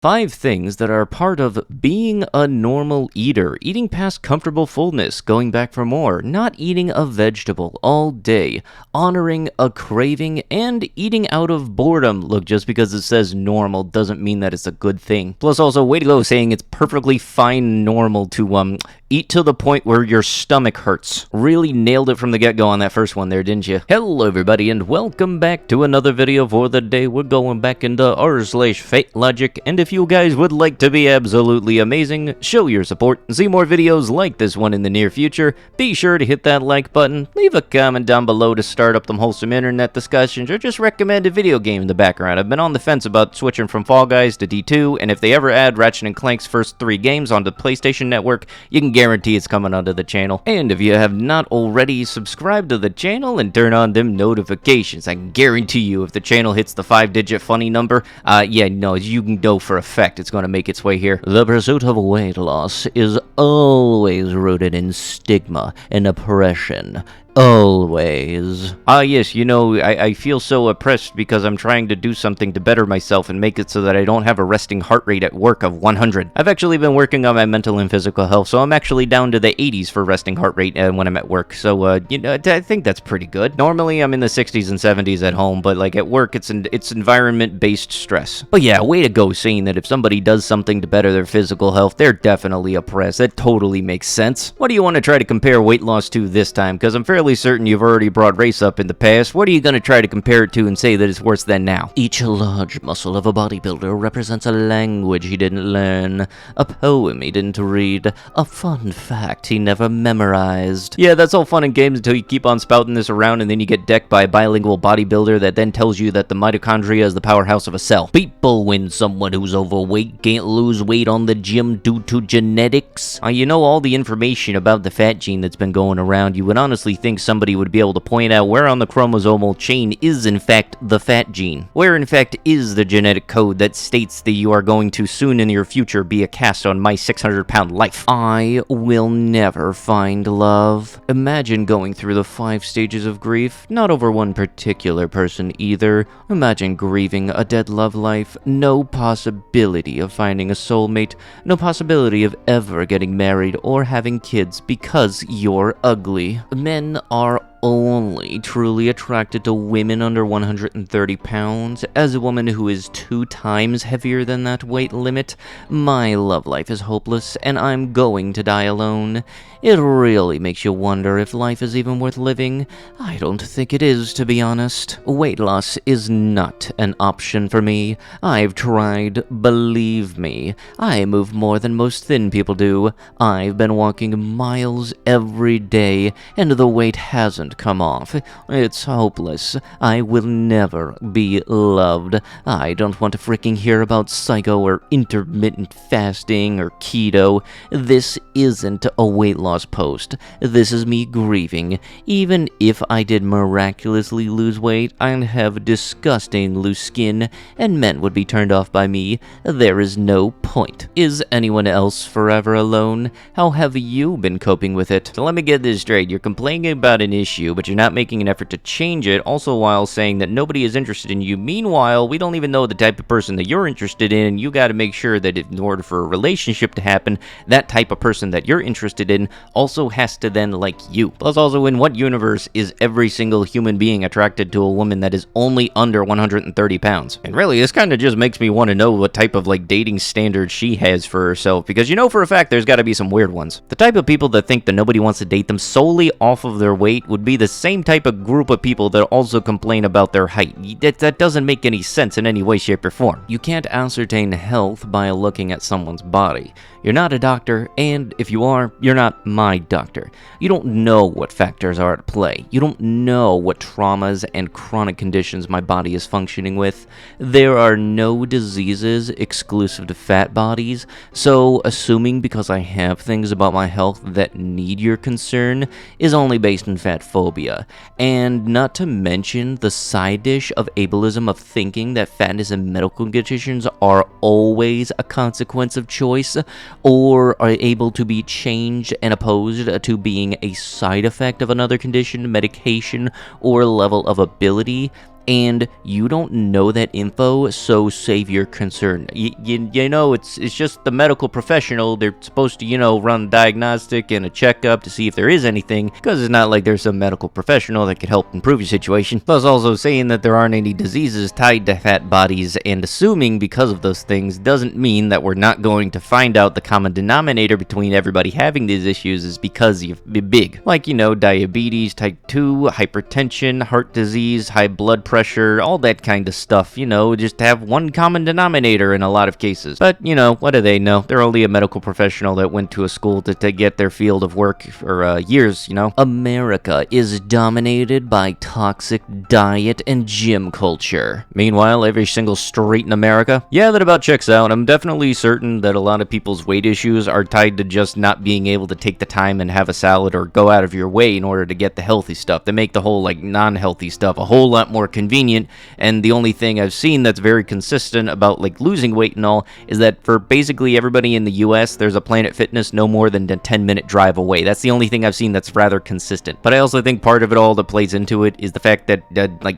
5 things that are part of being a normal eater. Eating past comfortable fullness, going back for more, not eating a vegetable all day, honoring a craving, and eating out of boredom. Look, just because it says normal doesn't mean that it's a good thing. Plus also, way to go saying it's perfectly fine normal to eat to the point where your stomach hurts. Really nailed it from the get-go on that first one there, didn't you? Hello everybody and welcome back to another video for the day. We're going back into r/Fatlogic, and if you guys would like to be absolutely amazing, show your support, and see more videos like this one in the near future, be sure to hit that like button, leave a comment down below to start up them wholesome internet discussions, or just recommend a video game in the background. I've been on the fence about switching from Fall Guys to D2, and if they ever add Ratchet & Clank's first 3 games onto the PlayStation Network, you can guarantee it's coming onto the channel. And if you have not already, subscribe to the channel and turn on them notifications. I can guarantee you if the channel hits the 5-digit funny number, you can know for a fact it's going to make its way here. The pursuit of weight loss is always rooted in stigma and oppression. Always. Yes, I feel so oppressed because I'm trying to do something to better myself and make it so that I don't have a resting heart rate at work of 100. I've actually been working on my mental and physical health, so I'm actually down to the 80s for resting heart rate when I'm at work. So, I think that's pretty good. Normally, I'm in the 60s and 70s at home, but like at work, it's environment-based stress. But yeah, way to go saying that if somebody does something to better their physical health, they're definitely oppressed. That totally makes sense. What do you want to try to compare weight loss to this time? Because I'm fairly certain you've already brought race up in the past. What are you going to try to compare it to and say that it's worse than now? Each large muscle of a bodybuilder represents a language he didn't learn, a poem he didn't read, a fun fact he never memorized. Yeah, that's all fun and games until you keep on spouting this around and then you get decked by a bilingual bodybuilder that then tells you that the mitochondria is the powerhouse of a cell. People, when someone who's overweight can't lose weight on the gym due to genetics. You know all the information about the fat gene that's been going around. You would honestly think somebody would be able to point out where on the chromosomal chain is in fact the fat gene. Where in fact is the genetic code that states that you are going to soon in your future be a cast on my 600-pound life. I will never find love. Imagine going through the 5 stages of grief, not over one particular person either. Imagine grieving a dead love life, no possibility of finding a soulmate, no possibility of ever getting married or having kids because you're ugly. Men are only truly attracted to women under 130 pounds. As a woman who is 2 times heavier than that weight limit, my love life is hopeless and I'm going to die alone. It really makes you wonder if life is even worth living. I don't think it is, to be honest. Weight loss is not an option for me. I've tried, believe me. I move more than most thin people do. I've been walking miles every day and the weight hasn't come off. It's hopeless. I will never be loved. I don't want to freaking hear about psycho or intermittent fasting or keto. This isn't a weight loss post. This is me grieving. Even if I did miraculously lose weight, I'd have disgusting loose skin and men would be turned off by me. There is no point. Is anyone else forever alone? How have you been coping with it? So let me get this straight. You're complaining about an issue, but you're not making an effort to change it, also while saying that nobody is interested in you. Meanwhile, we don't even know the type of person that you're interested in. You got to make sure that in order for a relationship to happen, that type of person that you're interested in also has to then like you. Plus also, in what universe is every single human being attracted to a woman that is only under 130 pounds? And really, this kind of just makes me want to know what type of dating standards she has for herself, because you know for a fact there's got to be some weird ones. The type of people that think that nobody wants to date them solely off of their weight would be the same type of group of people that also complain about their height. That doesn't make any sense in any way, shape, or form. You can't ascertain health by looking at someone's body. You're not a doctor, and if you are, you're not my doctor. You don't know what factors are at play. You don't know what traumas and chronic conditions my body is functioning with. There are no diseases exclusive to fat bodies, so assuming because I have things about my health that need your concern is only based in fat phobia. And not to mention the side dish of ableism of thinking that fatness and medical conditions are always a consequence of choice, or are able to be changed and opposed to being a side effect of another condition, medication, or level of ability. and you don't know that info, so save your concern. You know, it's just the medical professional. They're supposed to, run a diagnostic and a checkup to see if there is anything, because it's not like there's some medical professional that could help improve your situation. Plus, also saying that there aren't any diseases tied to fat bodies and assuming because of those things doesn't mean that we're not going to find out the common denominator between everybody having these issues is because you're big. Like, diabetes, type 2, hypertension, heart disease, high blood pressure, all that kind of stuff, just have one common denominator in a lot of cases. But, what do they know? They're only a medical professional that went to a school to get their field of work for years, America is dominated by toxic diet and gym culture. Meanwhile, every single street in America, yeah, that about checks out. I'm definitely certain that a lot of people's weight issues are tied to just not being able to take the time and have a salad or go out of your way in order to get the healthy stuff. They make the whole, non-healthy stuff a whole lot more convenient, and the only thing I've seen that's very consistent about, losing weight and all is that for basically everybody in the US, there's a Planet Fitness no more than a 10-minute drive away. That's the only thing I've seen that's rather consistent. But I also think part of it all that plays into it is the fact that,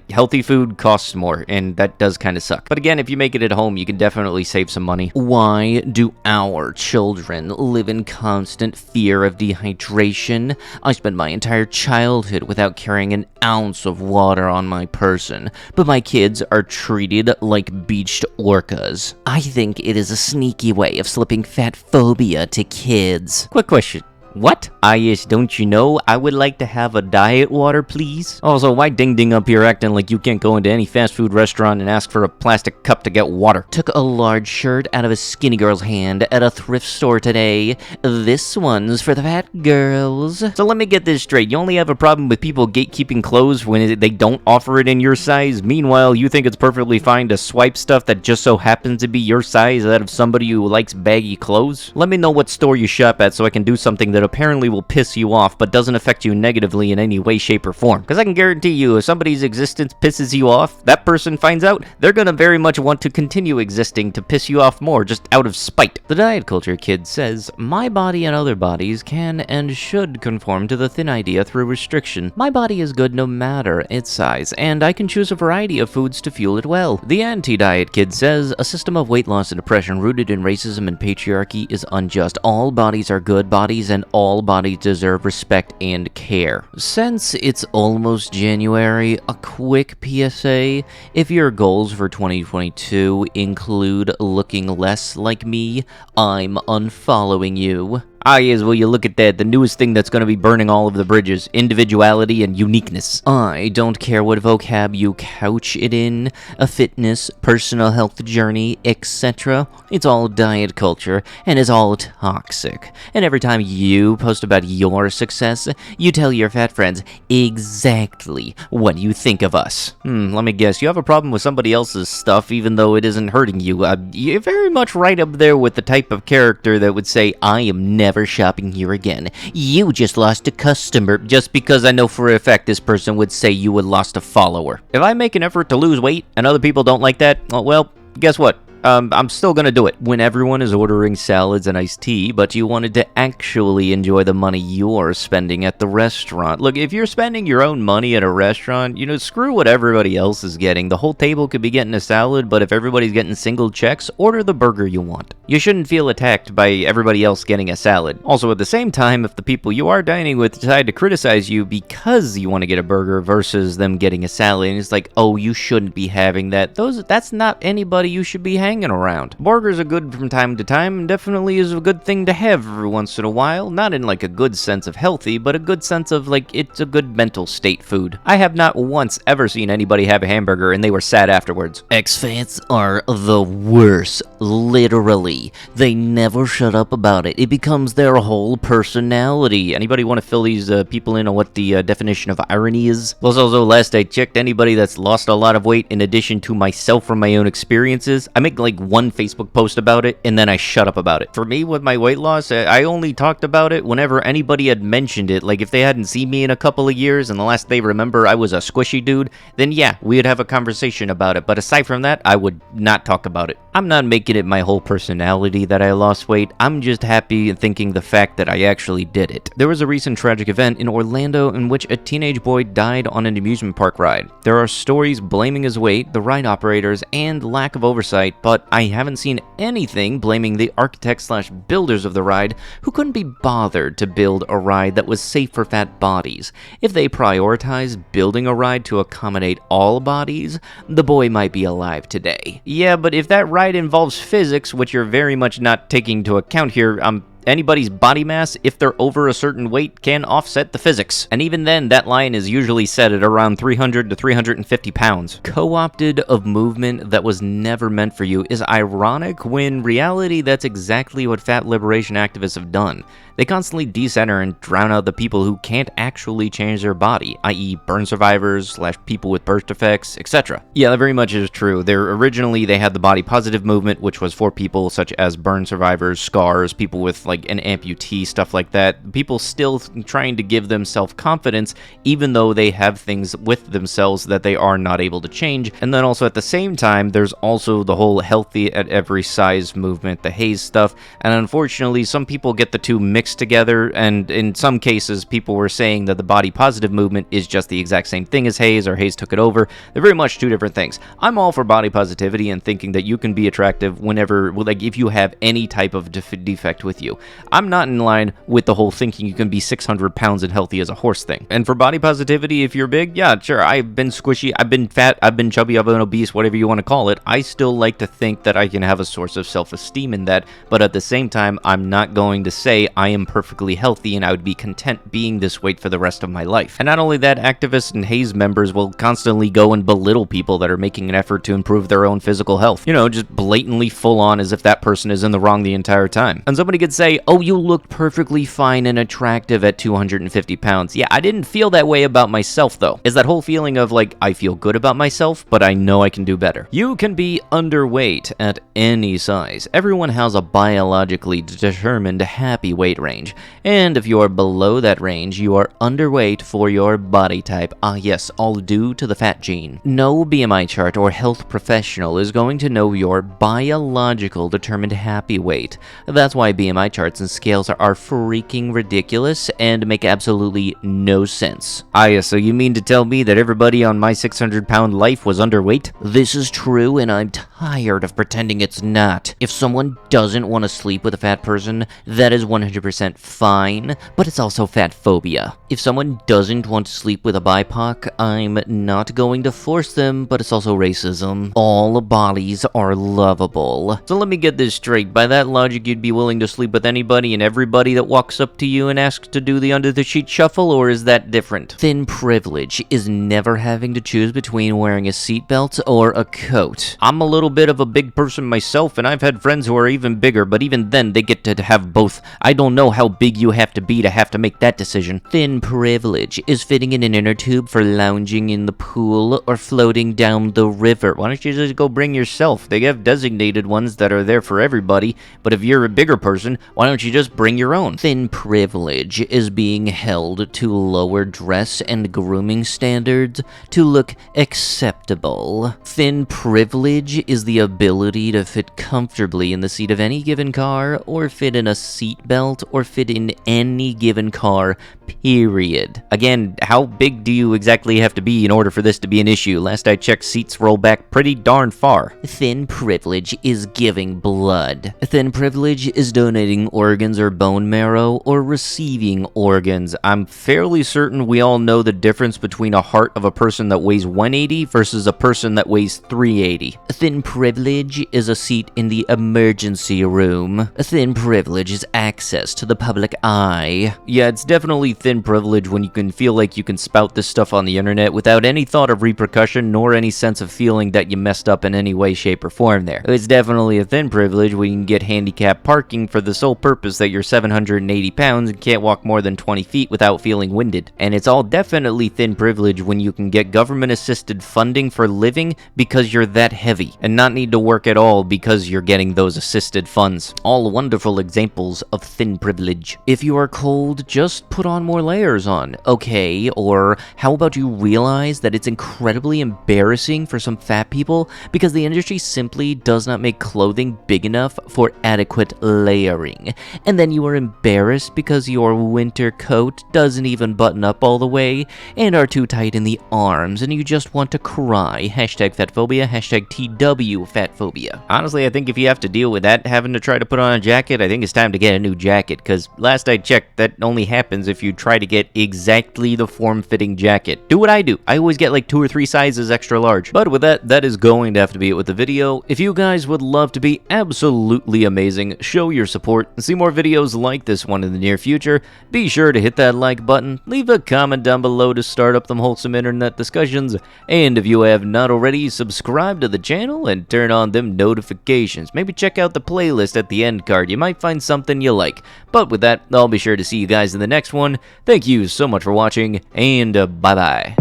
healthy food costs more, and that does kind of suck. But again, if you make it at home, you can definitely save some money. Why do our children live in constant fear of dehydration? I spent my entire childhood without carrying an ounce of water on my person, but my kids are treated like beached orcas. I think it is a sneaky way of slipping fat phobia to kids. Quick question. What? Yes, don't you know, I would like to have a diet water, please. Also, why ding up here acting like you can't go into any fast food restaurant and ask for a plastic cup to get water? Took a large shirt out of a skinny girl's hand at a thrift store today. This one's for the fat girls. So let me get this straight. You only have a problem with people gatekeeping clothes when they don't offer it in your size. Meanwhile, you think it's perfectly fine to swipe stuff that just so happens to be your size out of somebody who likes baggy clothes? Let me know what store you shop at so I can do something that apparently will piss you off but doesn't affect you negatively in any way, shape, or form. Because I can guarantee you, if somebody's existence pisses you off, that person finds out, they're gonna very much want to continue existing to piss you off more, just out of spite. The Diet Culture Kid says, my body and other bodies can and should conform to the thin idea through restriction. My body is good no matter its size, and I can choose a variety of foods to fuel it well. The Anti-Diet Kid says, a system of weight loss and depression rooted in racism and patriarchy is unjust. All bodies are good bodies, and all bodies deserve respect and care. Since it's almost January, a quick PSA. If your goals for 2022 include looking less like me, I'm unfollowing you. Yes, well, you look at that, the newest thing that's gonna be burning all of the bridges, individuality and uniqueness. I don't care what vocab you couch it in, a fitness, personal health journey, etc. It's all diet culture, and it's all toxic. And every time you post about your success, you tell your fat friends exactly what you think of us. Let me guess, you have a problem with somebody else's stuff even though it isn't hurting you. You're very much right up there with the type of character that would say, I am never shopping here again. You just lost a customer, just because I know for a fact this person would say you had lost a follower. If I make an effort to lose weight and other people don't like that, well, guess what? I'm still gonna do it. When everyone is ordering salads and iced tea, but you wanted to actually enjoy the money you're spending at the restaurant. Look, if you're spending your own money at a restaurant, screw what everybody else is getting. The whole table could be getting a salad, but if everybody's getting single checks, order the burger you want. You shouldn't feel attacked by everybody else getting a salad. Also, at the same time, if the people you are dining with decide to criticize you because you want to get a burger versus them getting a salad, and it's like, oh, you shouldn't be having that. That's not anybody you should be hanging around. Burgers are good from time to time, and definitely is a good thing to have every once in a while. Not in a good sense of healthy, but a good sense of it's a good mental state food. I have not once ever seen anybody have a hamburger and they were sad afterwards. Ex-fans are the worst, literally. They never shut up about it. It becomes their whole personality. Anybody want to fill these people in on what the definition of irony is? Plus, also, last I checked, anybody that's lost a lot of weight in addition to myself from my own experiences, I make one Facebook post about it, and then I shut up about it. For me, with my weight loss, I only talked about it whenever anybody had mentioned it. If they hadn't seen me in a couple of years, and the last they remember I was a squishy dude, then yeah, we would have a conversation about it. But aside from that, I would not talk about it. I'm not making it my whole personality that I lost weight, I'm just happy and thinking the fact that I actually did it. There was a recent tragic event in Orlando in which a teenage boy died on an amusement park ride. There are stories blaming his weight, the ride operators, and lack of oversight, but I haven't seen anything blaming the architects/builders of the ride who couldn't be bothered to build a ride that was safe for fat bodies. If they prioritized building a ride to accommodate all bodies, the boy might be alive today. Yeah, but if that ride involves physics, which you're very much not taking into account here, anybody's body mass, if they're over a certain weight, can offset the physics. And even then, that line is usually set at around 300 to 350 pounds. Co-opted of movement that was never meant for you is ironic when in reality that's exactly what fat liberation activists have done. They constantly decenter and drown out the people who can't actually change their body, i.e. burn survivors, / people with birth defects, etc. Yeah, that very much is true. Originally they had the body positive movement, which was for people such as burn survivors, scars, people with like an amputee, stuff like that. People still trying to give them self-confidence, even though they have things with themselves that they are not able to change. And then also at the same time, there's also the whole healthy at every size movement, the Haze stuff. And unfortunately, some people get the two mixed together, and in some cases people were saying that the body positive movement is just the exact same thing as Haze, or Haze took it over. They're very much two different things. I'm all for body positivity and thinking that you can be attractive whenever, like, if you have any type of defect with you. I'm not in line with the whole thinking you can be 600 pounds and healthy as a horse thing. And for body positivity, if you're big, yeah, sure, I've been squishy, I've been fat, I've been chubby, I've been obese, whatever you want to call it. I still like to think that I can have a source of self-esteem in that, but at the same time, I'm not going to say I am perfectly healthy and I would be content being this weight for the rest of my life. And not only that, activists and Haze members will constantly go and belittle people that are making an effort to improve their own physical health. You know, just blatantly full on as if that person is in the wrong the entire time. And somebody could say, oh, you looked perfectly fine and attractive at 250 pounds. Yeah, I didn't feel that way about myself though. Is that whole feeling of like, I feel good about myself, but I know I can do better. You can be underweight at any size. Everyone has a biologically determined happy weight range. And if you are below that range, you are underweight for your body type. Ah yes, all due to the fat gene. No BMI chart or health professional is going to know your biological determined happy weight. That's why BMI charts and scales are freaking ridiculous and make absolutely no sense. Ah yes, so you mean to tell me that everybody on my 600-pound life was underweight? This is true, and I'm tired of pretending it's not. If someone doesn't want to sleep with a fat person, that is 100% fine, but it's also fat phobia. If someone doesn't want to sleep with a BIPOC, I'm not going to force them, but it's also racism. All bodies are lovable. So let me get this straight. By that logic, you'd be willing to sleep with anybody and everybody that walks up to you and asks to do the under the sheet shuffle, or is that different? Thin privilege is never having to choose between wearing a seatbelt or a coat. I'm a little bit of a big person myself, and I've had friends who are even bigger, but even then they get to have both. I don't know how big you have to make that decision. Thin privilege is fitting in an inner tube for lounging in the pool or floating down the river. Why don't you just go bring yourself? They have designated ones that are there for everybody, but if you're a bigger person, why don't you just bring your own? Thin privilege is being held to lower dress and grooming standards to look acceptable. Thin privilege is the ability to fit comfortably in the seat of any given car, or fit in a seatbelt, or fit in any given car, period. Again, how big do you exactly have to be in order for this to be an issue? Last I checked, seats roll back pretty darn far. Thin privilege is giving blood. Thin privilege is donating organs or bone marrow, or receiving organs. I'm fairly certain we all know the difference between a heart of a person that weighs 180 versus a person that weighs 380. Thin privilege is a seat in the emergency room. Thin privilege is access to the public eye. Yeah, it's definitely thin privilege when you can feel like you can spout this stuff on the internet without any thought of repercussion nor any sense of feeling that you messed up in any way, shape, or form there. It's definitely a thin privilege when you can get handicapped parking for the sole sole purpose that you're 780 pounds and can't walk more than 20 feet without feeling winded. And it's all definitely thin privilege when you can get government-assisted funding for living because you're that heavy, and not need to work at all because you're getting those assisted funds. All wonderful examples of thin privilege. If you are cold, just put on more layers on, okay? Or how about you realize that it's incredibly embarrassing for some fat people because the industry simply does not make clothing big enough for adequate layering, and then you are embarrassed because your winter coat doesn't even button up all the way and are too tight in the arms, and you just want to cry. Hashtag fatphobia, hashtag TW fatphobia. Honestly, I think if you have to deal with that, having to try to put on a jacket, I think it's time to get a new jacket, because last I checked, that only happens if you try to get exactly the form-fitting jacket. Do what I do. I always get like 2 or 3 sizes extra large. But with that, that is going to have to be it with the video. If you guys would love to be absolutely amazing, show your support, and see more videos like this one in the near future, be sure to hit that like button, leave a comment down below to start up them wholesome internet discussions, and if you have not already, subscribe to the channel and turn on them notifications. Maybe check out the playlist at the end card. You might find something you like. But with that, I'll be sure to see you guys in the next one. Thank you so much for watching, and bye-bye.